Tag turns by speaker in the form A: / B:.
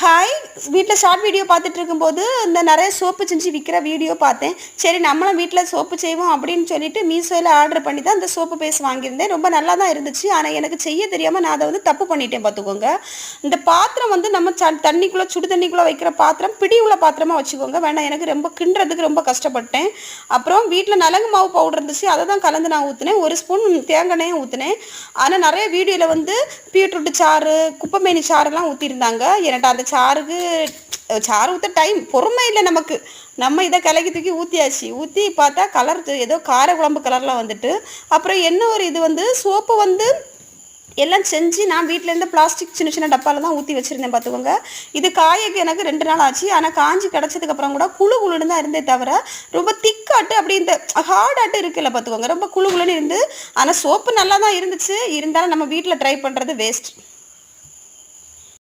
A: Hi, வீட்டில் short video பார்த்துட்டு இருக்கும்போது இந்த நிறைய சோப்பு செஞ்சு விற்கிற வீடியோ பார்த்தேன். சரி நம்மளும் வீட்டில் சோப்பு செய்வோம் அப்படின்னு சொல்லிட்டு மீஷோவில் ஆர்டர் பண்ணி தான் இந்த சோப்பு பேஸ்ட் வாங்கியிருந்தேன். ரொம்ப நல்லா தான் இருந்துச்சு. ஆனால் எனக்கு செய்ய தெரியாமல் நான் அதை தப்பு பண்ணிட்டேன் பார்த்துக்கோங்க. இந்த பாத்திரம் நம்ம தண்ணிக்குள்ளே சுடு தண்ணிக்குள்ளே வைக்கிற பாத்திரம் பிடி உள்ள பாத்திரமாக வச்சுக்கோங்க. வேண்டாம், எனக்கு ரொம்ப கிண்டுறதுக்கு ரொம்ப கஷ்டப்பட்டேன். அப்புறம் வீட்டில் நலங்கு மாவு பவுடர் இருந்துச்சு, அதை தான் கலந்து நான் ஊற்றினேன். 1 ஸ்பூன் தேங்காய் எண்ணெயும் ஊற்றினேன். ஆனால் நிறைய வீடியோவில் பீட்ரூட்டு சாறு, குப்பைமேனி சாறுலாம் ஊற்றிருந்தாங்க. என்கிட்ட அந்த சாறு ஊற்ற டைம் பொறுமை இல்லை நமக்கு. நம்ம இதை கலக்கி தூக்கி ஊற்றியாச்சு. ஊற்றி பார்த்தா கலர் ஏதோ கார குழம்பு கலரில் வந்துட்டு. அப்புறம் என்ன ஒரு இது சோப்பு எல்லாம் செஞ்சு நான் வீட்டிலேருந்து பிளாஸ்டிக் சின்ன சின்ன டப்பாவில் தான் ஊற்றி வச்சுருந்தேன் பார்த்துக்கோங்க. இது காயக்கு எனக்கு 2 நாள் ஆச்சு. ஆனால் காஞ்சி கிடச்சதுக்கப்புறம் கூட குழுன்னு தான் இருந்தே தவிர ரொம்ப திக்காட்டு அப்படி இந்த ஹார்டாட்டு இருக்குல்ல பார்த்துக்கோங்க. ரொம்ப குழுன்னு இருந்து. ஆனால் சோப்பு நல்லா தான் இருந்துச்சு. இருந்தாலும் நம்ம வீட்டில் ட்ரை பண்ணுறது வேஸ்ட்.